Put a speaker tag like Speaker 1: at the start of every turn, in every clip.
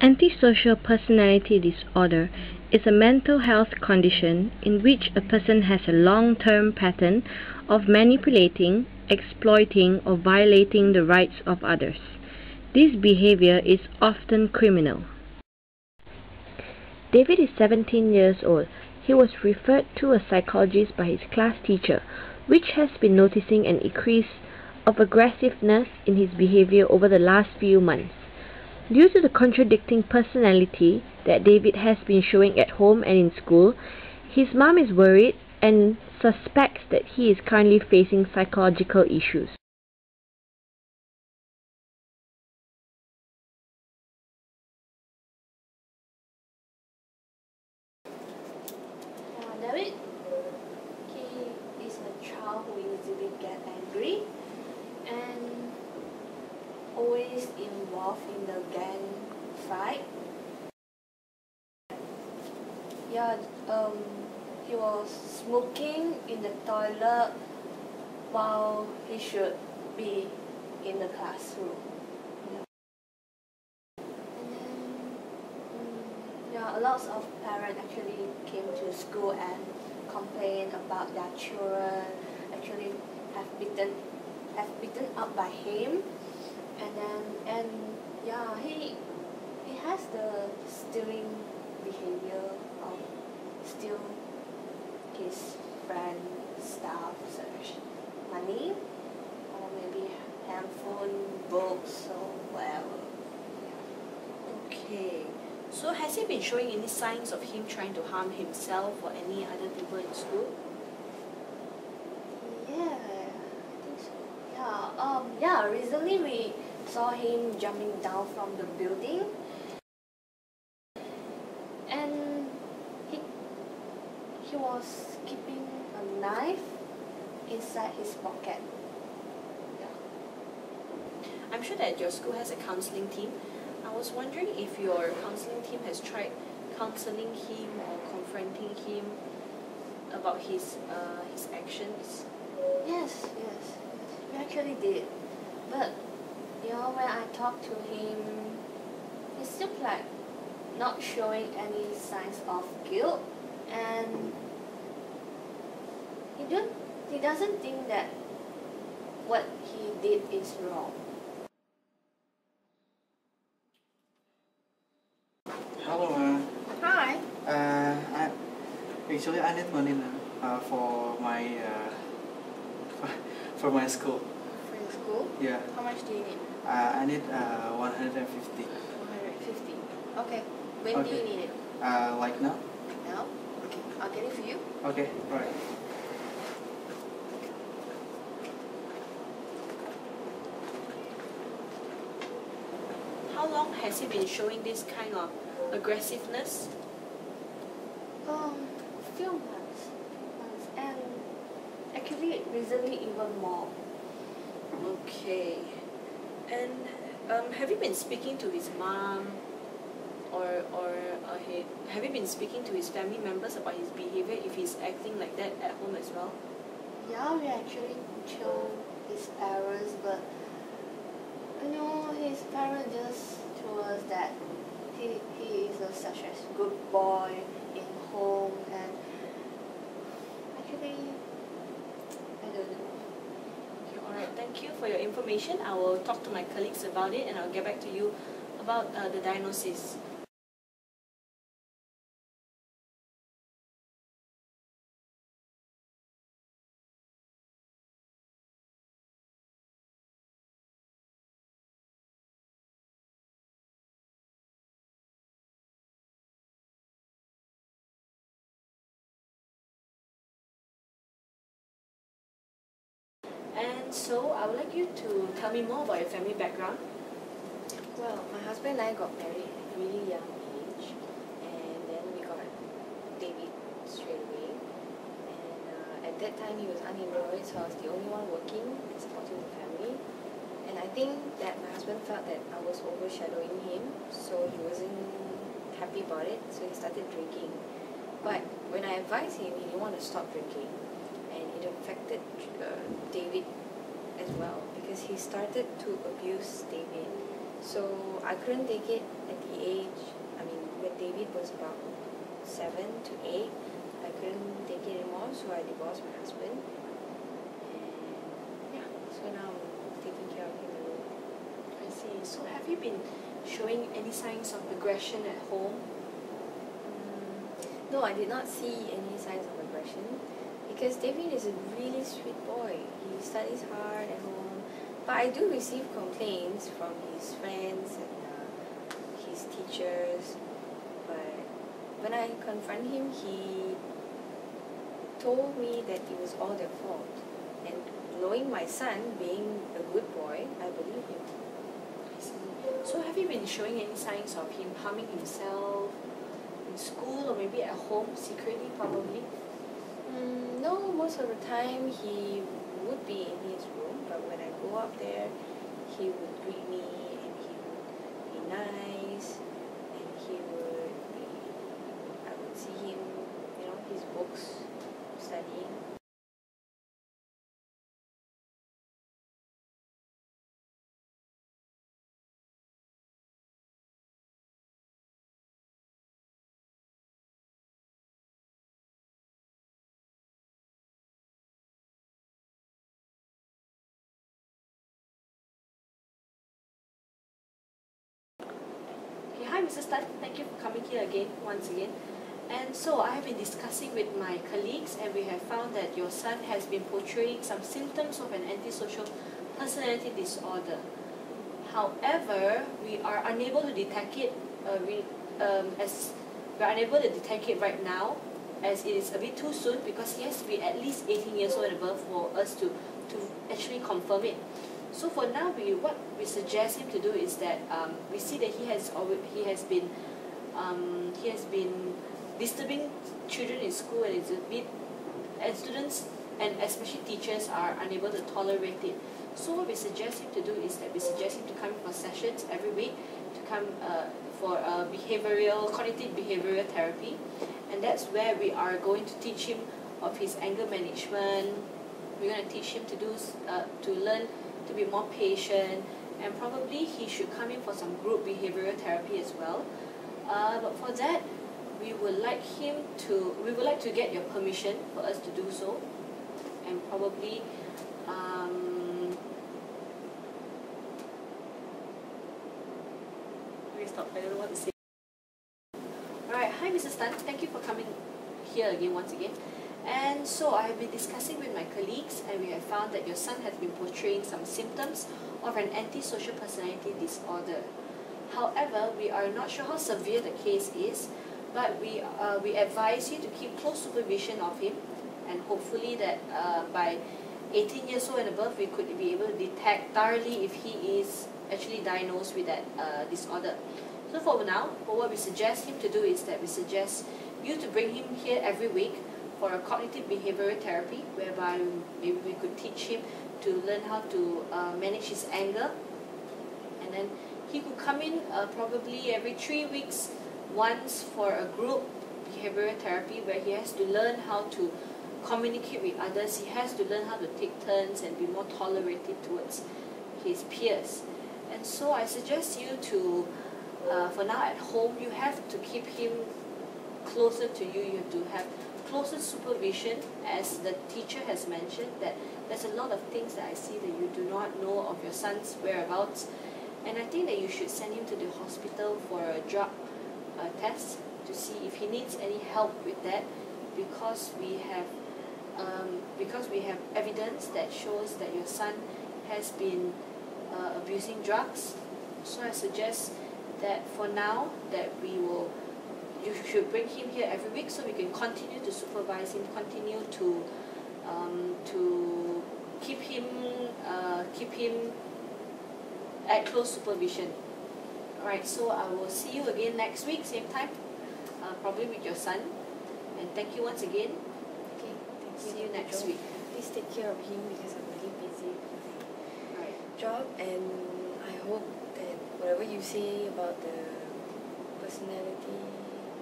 Speaker 1: Antisocial personality disorder is a mental health condition in which a person has a long-term pattern of manipulating, exploiting, or violating the rights of others. This behavior is often criminal. David is 17 years old. He was referred to a psychologist by his class teacher, which has been noticing an increase of aggressiveness in his behavior over the last few months. Due to the contradicting personality that David has been showing at home and in school, his mom is worried and suspects that he is currently facing psychological issues.
Speaker 2: David, he is a child who easily get angry and always involved in the gang fight. Yeah, he was smoking in the toilet while he should be in the classroom. And then, yeah, a lot of parents actually came to school and complained about their children actually have beaten up by him. And yeah, he has the stealing behavior of steal his friend's stuff such as money or maybe handphone, books or whatever.
Speaker 3: Okay, so has he been showing any signs of him trying to harm himself or any other people in school?
Speaker 2: Yeah, I think so. Yeah, recently we saw him jumping down from the building, and he was keeping a knife inside his pocket. Yeah.
Speaker 3: I'm sure that your school has a counseling team. I was wondering if your counseling team has tried counseling him or confronting him about his actions.
Speaker 2: Yes, we actually did. But when I talked to him, he seemed like not showing any signs of guilt, and he doesn't think that what he did is wrong.
Speaker 4: Hello,
Speaker 2: Hi.
Speaker 4: I need money now for my for my school.
Speaker 2: For your school?
Speaker 4: Yeah.
Speaker 2: How much do you need?
Speaker 4: I need 150.
Speaker 2: 150. Okay. When do you need it?
Speaker 4: Like now?
Speaker 2: Now? Okay. I'll get it for you.
Speaker 4: Okay. Right.
Speaker 3: How long has he been showing this kind of aggressiveness?
Speaker 2: Few months, and actually recently even more.
Speaker 3: Okay. And have you been speaking to his mom or have you been speaking to his family members about his behavior if he's acting like that at home as well?
Speaker 2: Yeah, we actually told his parents, but his parents just told us that he is such a good boy in home, and actually I don't know.
Speaker 3: Okay, alright, thank you for your information. I will talk to my colleagues about it and I'll get back to you about the diagnosis. And so I would like you to tell me more about your family background.
Speaker 5: Well, my husband and I got married at a really young age, and then we got David straight away. And at that time he was unemployed, so I was the only one working and supporting the family. And I think that my husband felt that I was overshadowing him, so he wasn't happy about it, so he started drinking. But when I advised him, he didn't want to stop drinking, and it affected David as well, because he started to abuse David. So I couldn't take it at the age, when David was about 7 to 8, I couldn't take it anymore, so I divorced my husband. And yeah, so now I'm taking care of him alone.
Speaker 3: I see. So have you been showing any signs of aggression at home?
Speaker 5: No, I did not see any signs of aggression because David is a really sweet boy. He studies hard at home, but I do receive complaints from his friends and his teachers. But when I confront him, he told me that it was all their fault. And knowing my son being a good boy, I believe him.
Speaker 3: I see. So have you been showing any signs of him harming himself in school or maybe at home secretly probably?
Speaker 5: No, most of the time he would be in his room, but when I go up there, he would greet me and he would be nice and I would see him, his books, studying.
Speaker 3: Okay, hi Mrs. Tan, thank you for coming here again, once again. And so I have been discussing with my colleagues and we have found that your son has been portraying some symptoms of an antisocial personality disorder. However, we are unable to detect it right now, as it is a bit too soon because he has to be at least 18 years old and above for us to actually confirm it. So for now, what we suggest him to do is that we see that he has been disturbing children in school and students and especially teachers are unable to tolerate it. So what we suggest him to do is that we suggest him to come for sessions every week to come for cognitive behavioral therapy, and that's where we are going to teach him of his anger management. We're going to teach him to learn to be more patient, and probably he should come in for some group behavioral therapy as well. But for that, we would like to get your permission for us to do so, and probably stop. I don't know what to say. Alright, hi Mrs. Tan, thank you for coming here again once again. And so I have been discussing with my colleagues and we have found that your son has been portraying some symptoms of an antisocial personality disorder. However, we are not sure how severe the case is, but we advise you to keep close supervision of him, and hopefully that by 18 years old and above we could be able to detect thoroughly if he is actually diagnosed with that disorder. So for now, what we suggest him to do is that we suggest you to bring him here every week for a cognitive behavioral therapy, whereby maybe we could teach him to learn how to manage his anger, and then he could come in probably every 3 weeks once for a group behavioral therapy where he has to learn how to communicate with others. He has to learn how to take turns and be more tolerated towards his peers. And so I suggest you to, for now at home, you have to keep him closer to you. You have to have closer supervision, as the teacher has mentioned, that there's a lot of things that I see that you do not know of your son's whereabouts. And I think that you should send him to the hospital for a drug test to see if he needs any help with that, because we have evidence that shows that your son has been abusing drugs. So I suggest that for now that you should bring him here every week so we can continue to supervise him, continue to keep him at close supervision. Alright, so I will see you again next week, same time, probably with your son. And thank you once again.
Speaker 5: Okay, thank you.
Speaker 3: See you next week.
Speaker 5: Please take care of him because I'm really busy with my
Speaker 3: Right.
Speaker 5: job, and I hope that whatever you say about the personality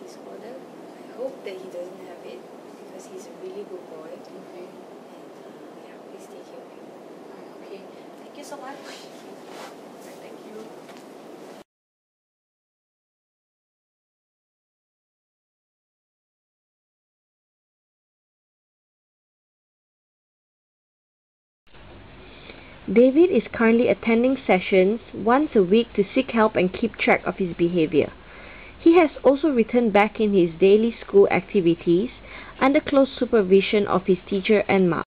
Speaker 5: disorder, I hope that he doesn't have it because he's a really good boy.
Speaker 3: Okay.
Speaker 5: And yeah, please take care of him.
Speaker 3: Alright, okay. Thank you so much. Alright, thank you.
Speaker 1: David is currently attending sessions once a week to seek help and keep track of his behavior. He has also returned back in his daily school activities under close supervision of his teacher and mom.